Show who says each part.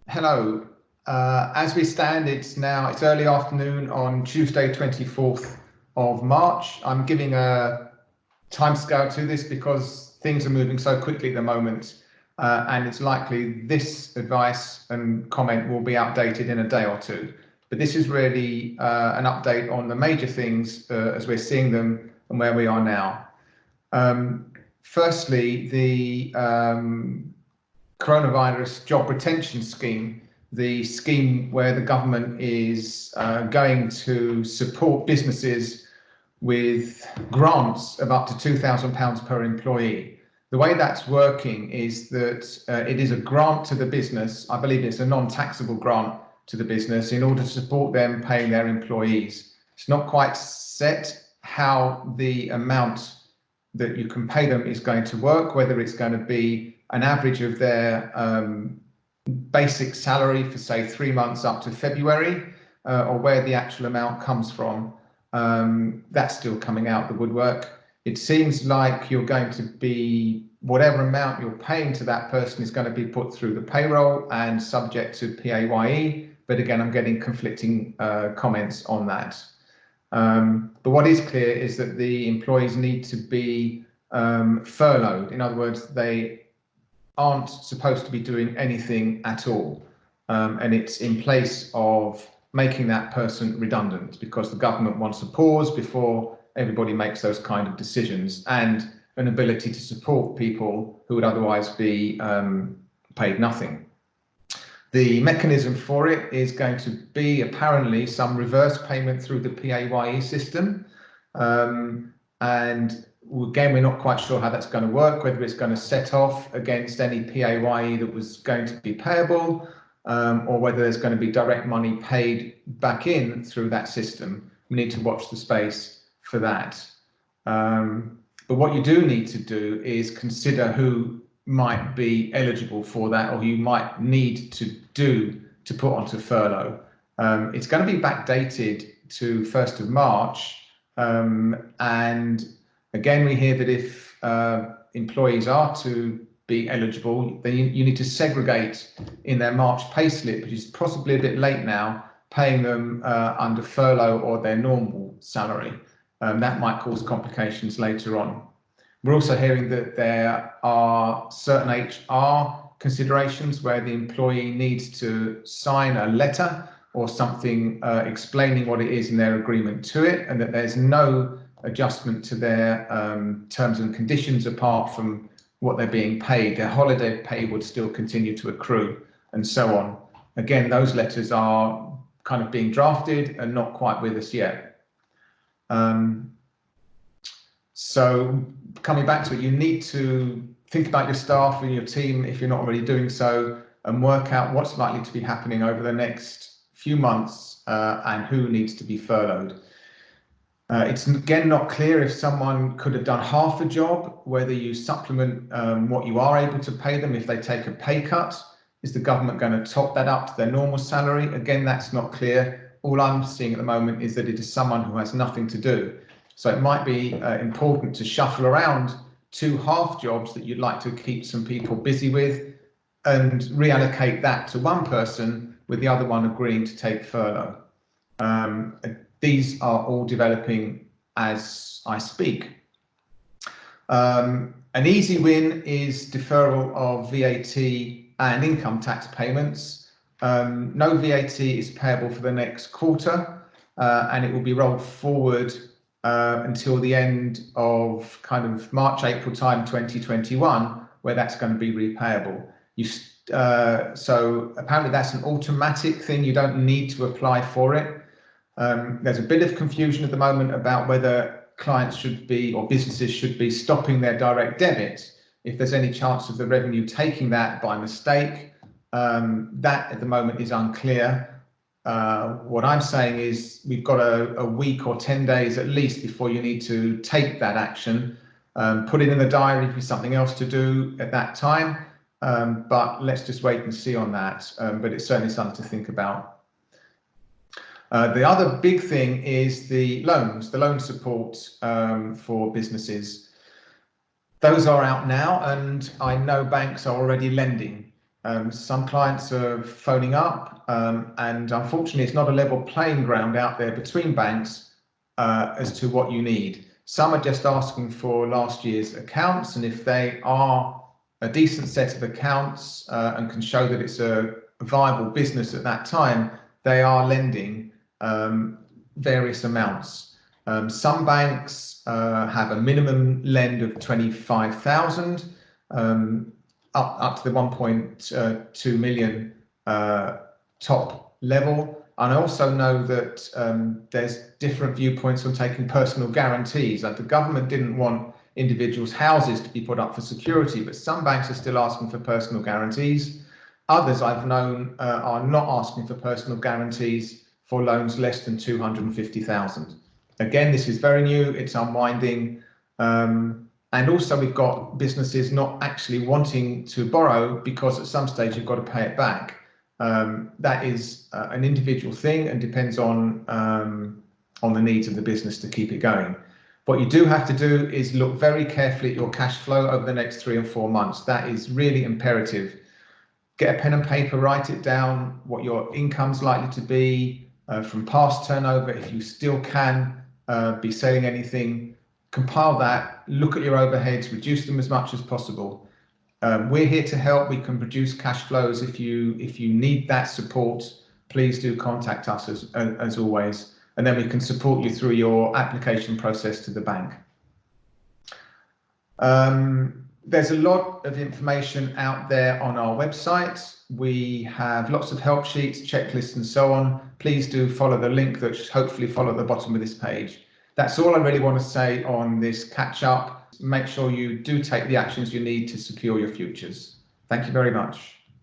Speaker 1: Hello. As we stand, it's early afternoon on Tuesday, 24th of March. I'm giving a timescale to this because things are moving so quickly at the moment, and it's likely this advice and comment will be outdated in a day or two. But this is really an update on the major things as we're seeing them and where we are now. Firstly, the coronavirus job retention scheme, the scheme where the government is going to support businesses with grants of up to £2,000 per employee. The way that's working is that it is a grant to the business. I believe it's a non-taxable grant to the business in order to support them paying their employees. It's not quite set how the amount that you can pay them is going to work, whether it's going to be an average of their basic salary for, say, 3 months up to February, or where the actual amount comes from. That's still coming out the woodwork. It seems like you're going to be, whatever amount you're paying to that person is going to be put through the payroll and subject to PAYE. But again, I'm getting conflicting comments on that. But what is clear is that the employees need to be furloughed. In other words, they aren't supposed to be doing anything at all. And it's in place of making that person redundant because the government wants a pause before everybody makes those kind of decisions and an ability to support people who would otherwise be paid nothing. The mechanism for it is going to be apparently some reverse payment through the PAYE system. And again, we're not quite sure how that's going to work, whether it's going to set off against any PAYE that was going to be payable, or whether there's going to be direct money paid back in through that system. We need to watch the space for that. But what you do need to do is consider who might be eligible for that, or who you might need to put onto furlough. It's going to be backdated to 1st of March. And again, we hear that if employees are to be eligible, then you need to segregate in their March payslip, which is possibly a bit late now, paying them under furlough or their normal salary. That might cause complications later on. We're also hearing that there are certain HR considerations where the employee needs to sign a letter or something explaining what it is in their agreement to it, and that there's no adjustment to their terms and conditions apart from what they're being paid. Their holiday pay would still continue to accrue, and so on. Again, those letters are kind of being drafted and not quite with us yet. So coming back to it, you need to think about your staff and your team, if you're not already doing so, and work out what's likely to be happening over the next few months and who needs to be furloughed. It's again not clear if someone could have done half a job, whether you supplement what you are able to pay them if they take a pay cut. Is the government going to top that up to their normal salary? Again, that's not clear. All I'm seeing at the moment is that it is someone who has nothing to do. So it might be important to shuffle around 2 half jobs that you'd like to keep some people busy with and reallocate that to one person, with the other one agreeing to take furlough. These are all developing as I speak. An easy win is deferral of VAT and income tax payments. No VAT is payable for the next quarter, and it will be rolled forward until the end of kind of March, April time 2021, where that's going to be repayable. So apparently that's an automatic thing. You don't need to apply for it. There's a bit of confusion at the moment about whether clients should be, or businesses should be, stopping their direct debit if there's any chance of the revenue taking that by mistake. That at the moment is unclear. What I'm saying is we've got a week or 10 days at least before you need to take that action. Put it in the diary for something else to do at that time, but let's just wait and see on that. But it's certainly something to think about. The other big thing is the loan support for businesses. Those are out now, and I know banks are already lending. Some clients are phoning up, and unfortunately, it's not a level playing ground out there between banks as to what you need. Some are just asking for last year's accounts, and if they are a decent set of accounts and can show that it's a viable business at that time, they are lending various amounts. Some banks have a minimum lend of 25,000, up to the 1.2 million top level. And I also know that there's different viewpoints on taking personal guarantees. Like the government didn't want individuals' houses to be put up for security, but some banks are still asking for personal guarantees. Others I've known are not asking for personal guarantees for loans less than 250,000. Again, this is very new, it's unwinding. And also we've got businesses not actually wanting to borrow because at some stage you've got to pay it back. That is an individual thing and depends on the needs of the business to keep it going. What you do have to do is look very carefully at your cash flow over the next 3 or 4 months. That is really imperative. Get a pen and paper, write it down, what your income's likely to be from past turnover, if you still can be selling anything. Compile that, look at your overheads, reduce them as much as possible. We're here to help. We can produce cash flows. If you need that support, please do contact us as always, and then we can support you through your application process to the bank. There's a lot of information out there on our website. We have lots of help sheets, checklists, and so on. Please do follow the link that should hopefully follow at the bottom of this page. That's all I really want to say on this catch up. Make sure you do take the actions you need to secure your futures. Thank you very much.